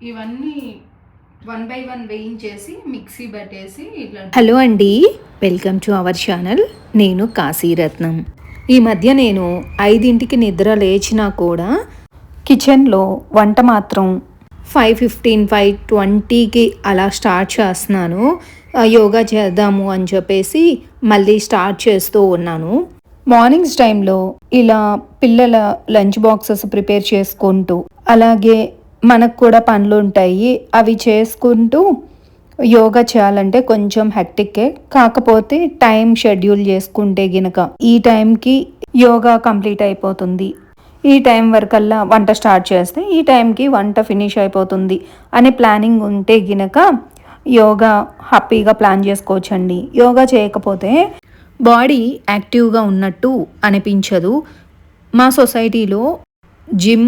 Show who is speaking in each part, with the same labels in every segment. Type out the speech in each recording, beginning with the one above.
Speaker 1: ఇవన్నీ one by one వేయించేసి mixie పట్టేసి ఇట్లా.
Speaker 2: హలో అండి, వెల్కమ్ టు అవర్ ఛానల్. నేను కాశీరత్నం. ఈ మధ్య నేను 5ంటికి నిద్ర లేచినా కూడా కిచెన్లో వంట మాత్రం 5:15 5:20కి అలా స్టార్ట్ చేస్తున్నాను. యోగా చేద్దాము అని చెప్పేసి మళ్ళీ స్టార్ట్ చేస్తూ ఉన్నాను. మార్నింగ్స్ టైంలో ఇలా పిల్లల లంచ్ బాక్సెస్ ప్రిపేర్ చేసుకుంటూ, అలాగే మనకు కూడా పనులు ఉంటాయి, అవి చేసుకుంటూ యోగా చేయాలంటే కొంచెం హెక్టిక్కే. కాకపోతే టైం షెడ్యూల్ చేసుకుంటే గినక ఈ టైంకి యోగా కంప్లీట్ అయిపోతుంది, ఈ టైం వరకల్లా వంట స్టార్ట్ చేస్తే ఈ టైంకి వంట ఫినిష్ అయిపోతుంది అనే ప్లానింగ్ ఉంటే గినక యోగా హ్యాపీగా ప్లాన్ చేసుకోవచ్చండి. యోగా చేయకపోతే బాడీ యాక్టివ్గా ఉన్నట్టు అనిపించదు. మా సొసైటీలో జిమ్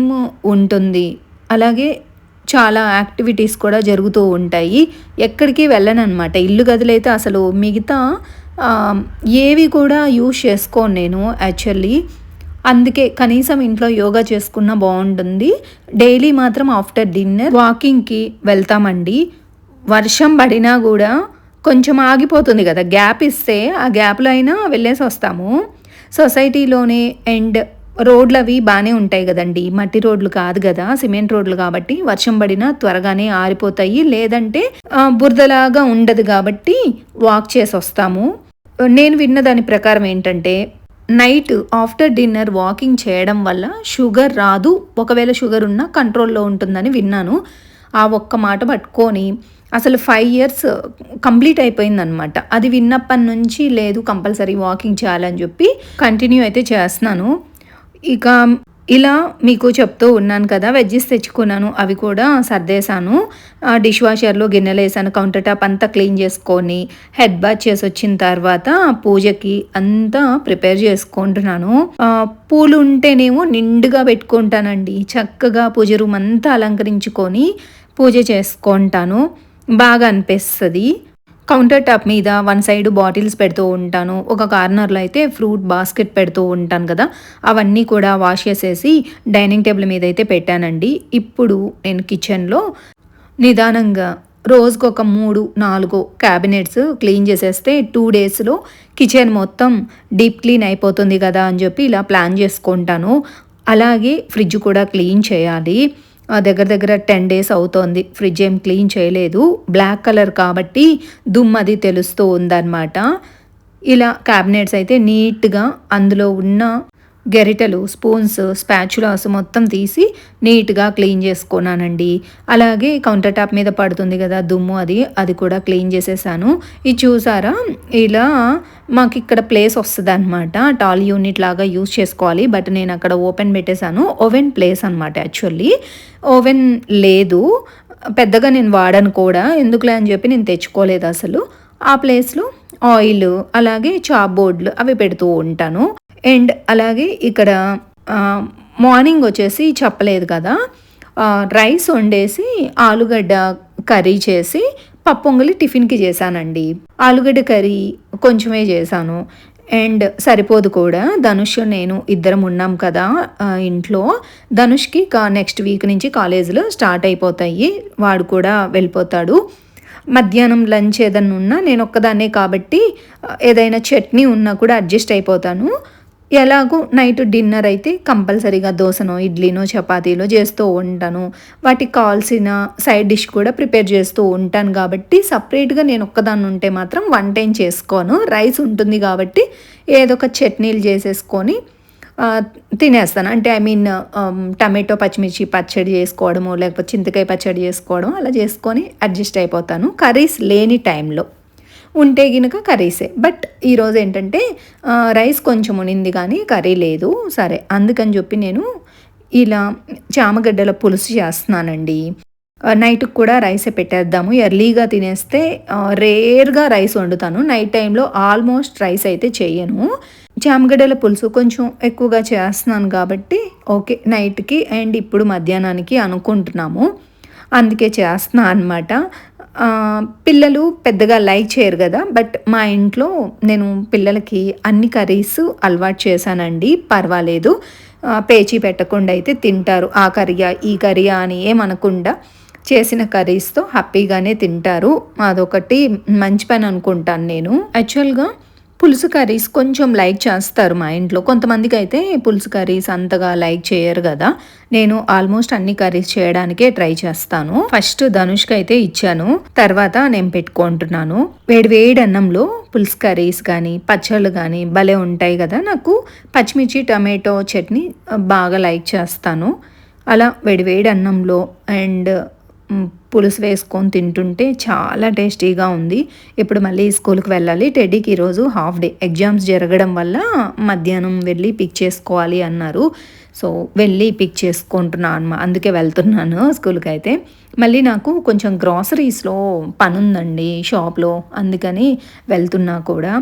Speaker 2: ఉంటుంది, అలాగే చాలా యాక్టివిటీస్ కూడా జరుగుతూ ఉంటాయి. ఎక్కడికి వెళ్ళను అనమాట. ఇల్లు గదులైతే అసలు మిగతా ఏవి కూడా యూజ్ చేసుకోను నేను యాక్చువల్లీ. అందుకే కనీసం ఇంట్లో యోగా చేసుకున్నా బాగుంటుంది. డైలీ మాత్రం ఆఫ్టర్ డిన్నర్ వాకింగ్కి వెళ్తామండి. వర్షం పడినా కూడా కొంచెం ఆగిపోతుంది కదా, గ్యాప్ ఇస్తే ఆ గ్యాప్లో అయినా వెళ్ళేసి వస్తాము. సొసైటీలోనే అండ్ రోడ్లు అవి బాగానే ఉంటాయి కదండి, మట్టి రోడ్లు కాదు కదా, సిమెంట్ రోడ్లు కాబట్టి వర్షం పడినా త్వరగానే ఆరిపోతాయి. లేదంటే బురదలాగా ఉండదు కాబట్టి వాక్ చేసి వస్తాము. నేను విన్న దాని ప్రకారం ఏంటంటే నైట్ ఆఫ్టర్ డిన్నర్ వాకింగ్ చేయడం వల్ల షుగర్ రాదు, ఒకవేళ షుగర్ ఉన్నా కంట్రోల్లో ఉంటుందని విన్నాను. ఆ ఒక్క మాట పట్టుకొని అసలు 5 years కంప్లీట్ అయిపోయిందనమాట. అది విన్నప్పటి నుంచి లేదు కంపల్సరీ వాకింగ్ చేయాలని చెప్పి కంటిన్యూ అయితే చేస్తున్నాను. ఇక ఇలా మీకు చెప్తూ ఉన్నాను కదా, వెజ్జెస్ తెచ్చుకున్నాను, అవి కూడా సర్దేశాను. డిష్ వాషర్లో గిన్నెలు వేసాను, కౌంటర్ టాప్ అంతా క్లీన్ చేసుకొని హెడ్ బాత్ చేసి వచ్చిన తర్వాత పూజకి అంతా ప్రిపేర్ చేసుకుంటున్నాను. పూలు ఉంటేనేమో నిండుగా పెట్టుకుంటానండి, చక్కగా పూజ రూమ్ అంతా అలంకరించుకొని పూజ చేసుకుంటాను, బాగా అనిపిస్తుంది. కౌంటర్ టాప్ మీద వన్ సైడ్ బాటిల్స్ పెడుతూ ఉంటాను, ఒక కార్నర్లో అయితే ఫ్రూట్ బాస్కెట్ పెడుతూ ఉంటాను కదా, అవన్నీ కూడా వాష్ చేసేసి డైనింగ్ టేబుల్ మీద అయితే పెట్టానండి. ఇప్పుడు నేను కిచెన్లో నిదానంగా రోజుకు ఒక 3-4 క్యాబినెట్స్ క్లీన్ చేసేస్తే 2 daysలో కిచెన్ మొత్తం డీప్ క్లీన్ అయిపోతుంది కదా అని చెప్పి ఇలా ప్లాన్ చేసుకుంటాను. అలాగే ఫ్రిడ్జ్ కూడా క్లీన్ చేయాలి. దగ్గర దగ్గర 10 days అవుతోంది ఫ్రిడ్జ్ ఏం క్లీన్ చేయలేదు. బ్లాక్ కలర్ కాబట్టి దుమ్మది తెలుస్తూ ఉందన్నమాట. ఇలా క్యాబినెట్స్ అయితే నీట్గా అందులో ఉన్న గెరిటలు, స్పూన్స్, స్పాచులాస్ మొత్తం తీసి నీట్గా క్లీన్ చేసుకున్నానండి. అలాగే కౌంటర్ టాప్ మీద పడుతుంది కదా దుమ్ము, అది కూడా క్లీన్ చేసేసాను. ఇది చూసారా, ఇలా మాకు ఇక్కడ ప్లేస్ వస్తుంది అనమాట, టాల్ యూనిట్ లాగా యూజ్ చేసుకోవాలి. బట్ నేను అక్కడ ఓపెన్ పెట్టేశాను, ఓవెన్ ప్లేస్ అనమాట. యాక్చువల్లీ ఓవెన్ లేదు, పెద్దగా నేను వాడను కూడా, ఎందుకులే అని చెప్పి నేను తెచ్చుకోలేదు అసలు. ఆ ప్లేస్లో ఆయిల్ అలాగే చాప్ బోర్డులు అవి పెడుతూ ఉంటాను. అండ్ అలాగే ఇక్కడ మార్నింగ్ వచ్చేసి చెప్పలేదు కదా, రైస్ వండేసి ఆలుగడ్డ కర్రీ చేసి పప్పొంగలి టిఫిన్కి చేశానండి. ఆలుగడ్డ కర్రీ కొంచెమే చేశాను అండ్ సరిపోదు కూడా. ధనుష్ నేను ఇద్దరం ఉన్నాం కదా ఇంట్లో. ధనుష్కి నెక్స్ట్ వీక్ నుంచి కాలేజీలు స్టార్ట్ అయిపోతాయి, వాడు కూడా వెళ్ళిపోతాడు. మధ్యాహ్నం లంచ్ ఏదైనా ఉన్నా నేను ఒక్కదాన్నే కాబట్టి ఏదైనా చట్నీ ఉన్నా కూడా అడ్జస్ట్ అయిపోతాను. ఎలాగో నైట్ డిన్నర్ అయితే కంపల్సరీగా దోసనో ఇడ్లీనో చపాతీలో చేస్తూ ఉంటాను. వాటికి కావాల్సిన సైడ్ డిష్ కూడా ప్రిపేర్ చేస్తూ ఉంటాను కాబట్టి సపరేట్గా నేను ఒక్కదాన్ని ఉంటే మాత్రం వన్ టైం చేసుకోను. రైస్ ఉంటుంది కాబట్టి ఏదో ఒక చట్నీలు చేసేసుకొని తినేస్తాను. అంటే ఐ మీన్ టమాటో పచ్చిమిర్చి పచ్చడి చేసుకోవడము, లేకపోతే చింతకాయ పచ్చడి చేసుకోవడం, అలా చేసుకొని అడ్జస్ట్ అయిపోతాను కర్రీస్ లేని టైంలో. ఉంటే గినక కర్రీసే. బట్ ఈరోజు ఏంటంటే రైస్ కొంచెం ఉనింది కానీ కర్రీ లేదు. సరే అందుకని చెప్పి నేను ఇలా చామగడ్డల పులుసు చేస్తున్నానండి. నైట్కి కూడా రైసే పెట్టేద్దాము, ఎర్లీగా తినేస్తే. రేర్గా రైస్ వండుతాను, నైట్ టైంలో ఆల్మోస్ట్ రైస్ అయితే చేయను. చామగడ్డల పులుసు కొంచెం ఎక్కువగా చేస్తున్నాను కాబట్టి ఓకే నైట్కి అండ్ ఇప్పుడు మధ్యాహ్నానికి అనుకుంటున్నాము, అందుకే చేస్తున్నా అనమాట. పిల్లలు పెద్దగా లైక్ చేయరు కదా, బట్ మా ఇంట్లో నేను పిల్లలకి అన్ని కర్రీస్ అలవాటు చేశానండి, పర్వాలేదు. పేచీ పెట్టకుండా అయితే తింటారు. ఆ కర్రీయా ఈ కర్రీయా అని ఏమనకుండా చేసిన కర్రీస్తో హ్యాపీగానే తింటారు. అదొకటి మంచి పని అనుకుంటాను నేను. యాక్చువల్గా పులుసు కర్రీస్ కొంచెం లైక్ చేస్తారు మా ఇంట్లో. కొంతమందికి అయితే పులుసు కర్రీస్ అంతగా లైక్ చేయరు కదా. నేను ఆల్మోస్ట్ అన్ని కర్రీస్ చేయడానికే ట్రై చేస్తాను. ఫస్ట్ ధనుష్కి అయితే ఇచ్చాను, తర్వాత నేను పెట్టుకుంటున్నాను. వేడి అన్నంలో పులుసు కర్రీస్ కానీ పచ్చళ్ళు కానీ భలే ఉంటాయి కదా. నాకు పచ్చిమిర్చి టమాటో చట్నీ బాగా లైక్ చేస్తాను. అలా వేడి అన్నంలో అండ్ పులుసు వేసుకొని తింటుంటే చాలా టేస్టీగా ఉంది. ఇప్పుడు మళ్ళీ స్కూల్కి వెళ్ళాలి. టెడ్డీకి ఈరోజు హాఫ్ డే ఎగ్జామ్స్ జరగడం వల్ల మధ్యాహ్నం వెళ్ళి పిక్ చేసుకోవాలి అన్నారు. సో వెళ్ళి పిక్ చేసుకుంటున్నాను, అందుకే వెళ్తున్నాను స్కూల్కి. అయితే మళ్ళీ నాకు కొంచెం గ్రాసరీస్లో పని ఉందండి షాప్లో, అందుకని వెళ్తున్నా కూడా.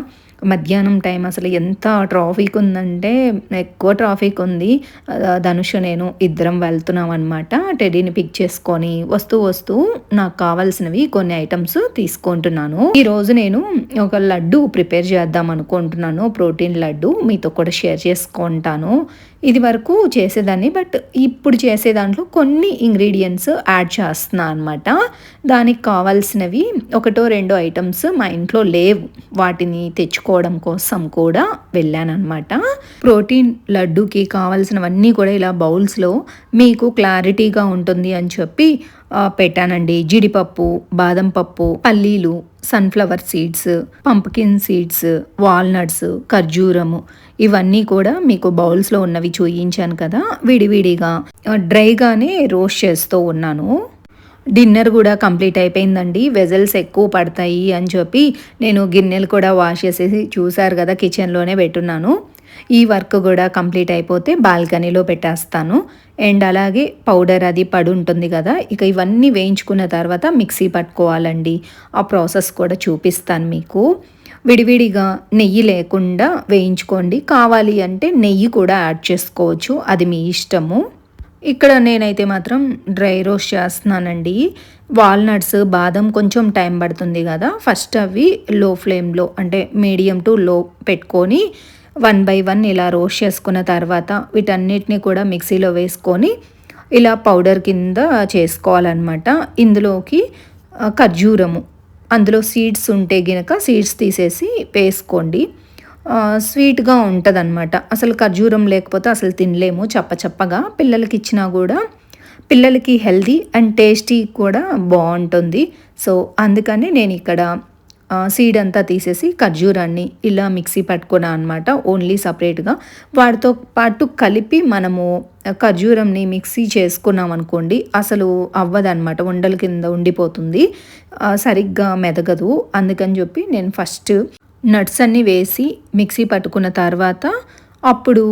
Speaker 2: మధ్యాహ్నం టైం అసలు ఎంత ట్రాఫిక్ ఉందంటే ఎక్కువ ట్రాఫిక్ ఉంది. ధనుష్ నేను ఇద్దరం వెళ్తున్నాం అనమాట. టెడ్డీని పిక్ చేసుకొని వస్తూ నాకు కావాల్సినవి కొన్ని ఐటమ్స్ తీసుకుంటున్నాను. ఈరోజు నేను ఒక లడ్డు ప్రిపేర్ చేద్దాం అనుకుంటున్నాను, ప్రోటీన్ లడ్డు. మీతో కూడా షేర్ చేసుకుంటాను. ఇది వరకు చేసేదాన్ని, బట్ ఇప్పుడు చేసే దాంట్లో కొన్ని ఇంగ్రీడియంట్స్ యాడ్ చేస్తున్నాను అనమాట. దానికి కావాల్సినవి ఒకటో రెండో ఐటమ్స్ మా ఇంట్లో లేవు, వాటిని తెచ్చుకోవడం కోసం కూడా వెళ్ళానమాట. ప్రోటీన్ లడ్డూకి కావాల్సినవన్నీ కూడా ఇలా బౌల్స్లో మీకు క్లారిటీగా ఉంటుంది అని చెప్పి పెట్టానండి. జీడిపప్పు, బాదం పప్పు, పల్లీలు, sunflower seeds, pumpkin seeds, walnuts, ఖర్జూరము, ఇవన్నీ కూడా మీకు బౌల్స్లో ఉన్నవి చూయించాను కదా. విడివిడిగా డ్రైగానే రోస్ట్ చేస్తూ ఉన్నాను. డిన్నర్ కూడా కంప్లీట్ అయిపోయిందండి. వెజల్స్ ఎక్కువ పడతాయి అని చెప్పి నేను గిన్నెలు కూడా వాష్ చేసేసి, చూసారు కదా కిచెన్లోనే పెట్టున్నాను. ఈ వర్క్ కూడా కంప్లీట్ అయిపోతే బాల్కనీలో పెట్టేస్తాను. అండ్ అలాగే పౌడర్ అది పడి ఉంటుంది కదా, ఇక ఇవన్నీ వేయించుకున్న తర్వాత మిక్సీ పట్టుకోవాలండి. ఆ ప్రాసెస్ కూడా చూపిస్తాను మీకు. విడివిడిగా నెయ్యి లేకుండా వేయించుకోండి. కావాలి అంటే నెయ్యి కూడా యాడ్ చేసుకోవచ్చు, అది మీ ఇష్టము. ఇక్కడ నేనైతే మాత్రం డ్రై రోస్ట్ చేస్తున్నానండి. వాల్నట్స్, బాదం కొంచెం టైం పడుతుంది కదా. ఫస్ట్ అవి లో ఫ్లేమ్లో అంటే మీడియం టు లో పెట్టుకొని 1 by 1 ఇలా రోస్ట్ చేసుకున్న తర్వాత వీటన్నిటిని కూడా మిక్సీలో వేసుకొని ఇలా పౌడర్ కింద చేసుకోవాలన్నమాట. ఇందులోకి ఖర్జూరము, అందులో సీడ్స్ ఉంటే గినక సీడ్స్ తీసేసి వేసుకోండి. స్వీట్గా ఉంటుంది అనమాట. అసలు ఖర్జూరం లేకపోతే అసలు తినలేము, చప్పగా. పిల్లలకి ఇచ్చినా కూడా పిల్లలకి హెల్తీ అండ్ టేస్టీ కూడా బాగుంటుంది. సో అందుకని నేను ఇక్కడ సీడ్ అంతా తీసేసి ఖర్జూరాన్ని ఇలా మిక్సీ పట్టుకున్నాను అనమాట, ఓన్లీ సపరేట్గా. వాటితో పాటు కలిపి మనము ఖర్జూరంని మిక్సీ చేసుకున్నాం అనుకోండి, అసలు అవ్వదన్నమాట, ఉండల కింద ఉండిపోతుంది, సరిగ్గా మెదగదు. అందుకని చెప్పి నేను ఫస్ట్ నట్స్ అన్నీ వేసి మిక్సీ పట్టుకున్న తర్వాత అప్పుడు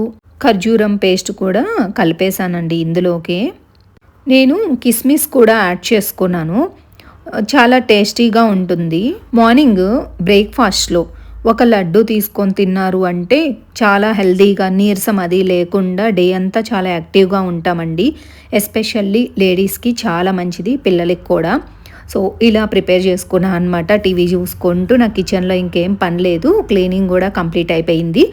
Speaker 2: ఖర్జూరం పేస్ట్ కూడా కలిపేశానండి ఇందులోకి. నేను కిస్మిస్ కూడా యాడ్ చేసుకున్నాను, చాలా టేస్టీగా ఉంటుంది. మార్నింగ్ బ్రేక్ఫాస్ట్లో ఒక లడ్డు తీసుకొని తిన్నారు అంటే చాలా హెల్తీగా, నీరసం అది లేకుండా డే అంతా చాలా యాక్టివ్గా ఉంటామండి. ఎస్పెషల్లీ లేడీస్కి చాలా మంచిది, పిల్లలకి కూడా. సో ఇలా ప్రిపేర్ చేసుకున్నాను అనమాట. టీవీ చూసుకుంటూ నా కిచెన్లో ఇంకేం పని లేదు, క్లీనింగ్ కూడా కంప్లీట్ అయిపోయింది.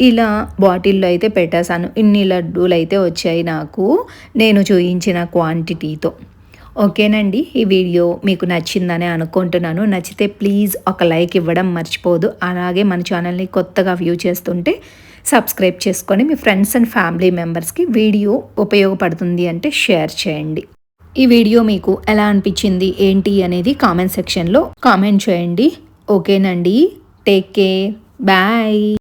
Speaker 2: ఇలా బాటిల్లో అయితే పెట్టేశాను. ఇన్ని లడ్డూలు అయితే వచ్చాయి నాకు, నేను చూయించిన క్వాంటిటీతో. ఓకేనండి, ఈ వీడియో మీకు నచ్చిందని అనుకుంటున్నాను. నచ్చితే ప్లీజ్ ఒక లైక్ ఇవ్వడం మర్చిపోదు. అలాగే మన ఛానల్ని కొత్తగా వ్యూ చేస్తుంటే సబ్స్క్రైబ్ చేసుకొని మీ ఫ్రెండ్స్ అండ్ ఫ్యామిలీ మెంబర్స్కి వీడియో ఉపయోగపడుతుంది అంటే షేర్ చేయండి. ఈ వీడియో మీకు ఎలా అనిపించింది ఏంటి అనేది కామెంట్ సెక్షన్లో కామెంట్ చేయండి. ఓకేనండి, టేక్ కేర్, బాయ్.